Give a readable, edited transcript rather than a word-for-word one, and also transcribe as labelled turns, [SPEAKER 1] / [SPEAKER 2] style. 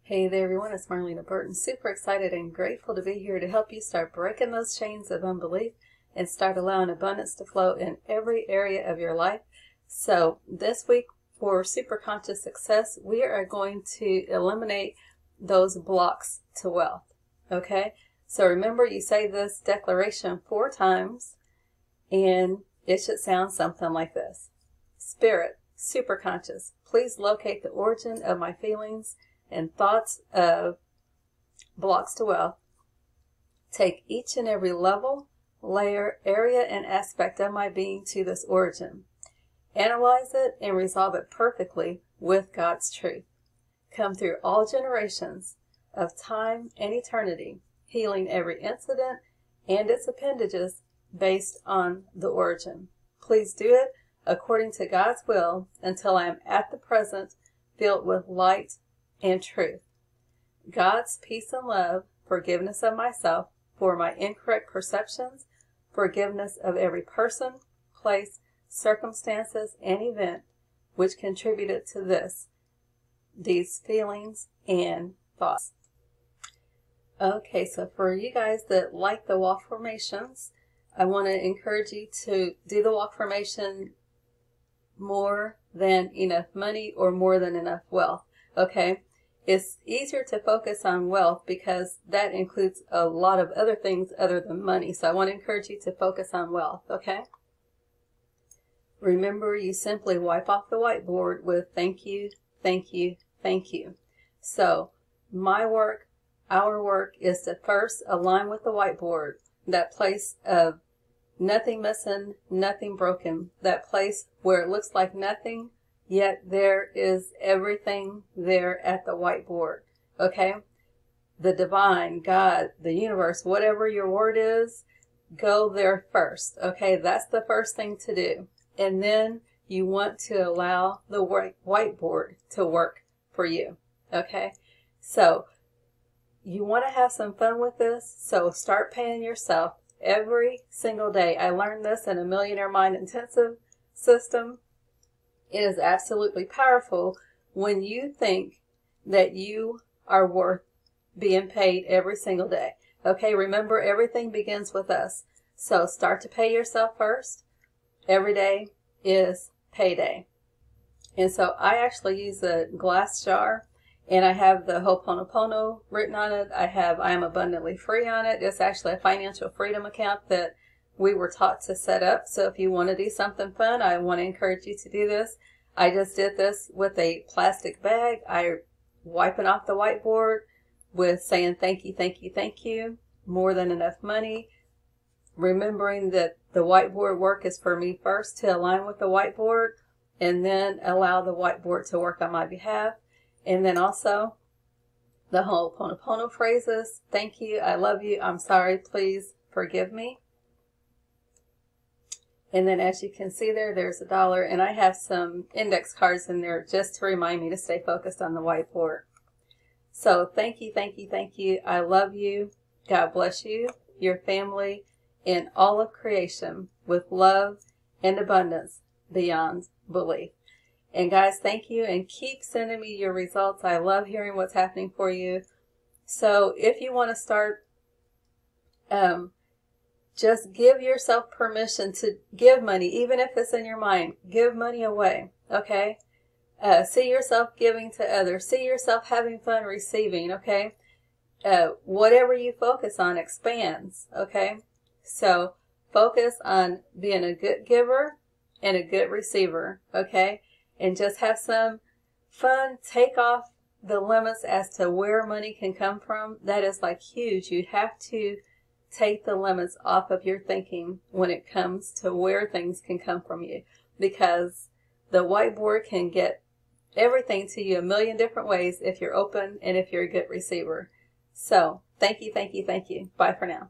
[SPEAKER 1] Hey there everyone, it's Morrnah Burton. Super excited and grateful to be here to help you start breaking those chains of unbelief and start allowing abundance to flow in every area of your life. So this week for Superconscious Success, we are going to eliminate those blocks to wealth. Okay? So remember, you say this declaration 4 times and it should sound something like this. Spirit, Superconscious, please locate the origin of my feelings and thoughts of blocks to wealth. Take each and every level, layer, area, and aspect of my being to this origin. Analyze it and resolve it perfectly with God's truth. Come through all generations of time and eternity, healing every incident and its appendages based on the origin. Please do it according to God's will until I am at the present filled with light and truth. God's peace and love, forgiveness of myself for my incorrect perceptions, forgiveness of every person, place, circumstances, and event which contributed to these feelings and thoughts. Okay, so for you guys that like the Walkfirmations, I want to encourage you to do the Walkfirmation more than enough money or more than enough wealth. Okay? It's easier to focus on wealth because that includes a lot of other things other than money. So I want to encourage you to focus on wealth, okay? Remember, you simply wipe off the whiteboard with thank you, thank you, thank you. So my work, our work is to first align with the whiteboard, that place of nothing missing, nothing broken, that place where it looks like nothing, yet there is everything there at the whiteboard, okay? The divine, God, the universe, whatever your word is, go there first, okay? That's the first thing to do. And then you want to allow the whiteboard to work for you, okay? So you want to have some fun with this, so start paying yourself every single day. I learned this in a Millionaire Mind Intensive system. It is absolutely powerful when you think that you are worth being paid every single day. Okay, remember, everything begins with us. So start to pay yourself first. Every day is payday. And so I actually use a glass jar, and I have the hooponopono written on it. I am abundantly free on it. It's actually a financial freedom account that we were taught to set up. So if you want to do something fun, I want to encourage you to do this. I just did this with a plastic bag. I wiping off the whiteboard with saying thank you, thank you, thank you, more than enough money. Remembering that the whiteboard work is for me first, to align with the whiteboard, and then allow the whiteboard to work on my behalf. And then also the hooponopono phrases, thank you, I love you, I'm sorry, please forgive me. And then as you can see there, there's $1, and I have some index cards in there just to remind me to stay focused on the whiteboard. So thank you, thank you, thank you. I love you. God bless you, your family, and all of creation with love and abundance beyond belief. And guys, thank you, and keep sending me your results. I love hearing what's happening for you. So if you want to start, just give yourself permission to give money, even if it's in your mind. Give money away, okay? See yourself giving to others. See yourself having fun receiving, okay? Whatever you focus on expands, okay? So focus on being a good giver and a good receiver, okay? And just have some fun. Take off the limits as to where money can come from. That is like huge. You have to take the limits off of your thinking when it comes to where things can come from you, because the whiteboard can get everything to you a million different ways if you're open and if you're a good receiver. So thank you, thank you, thank you. Bye for now.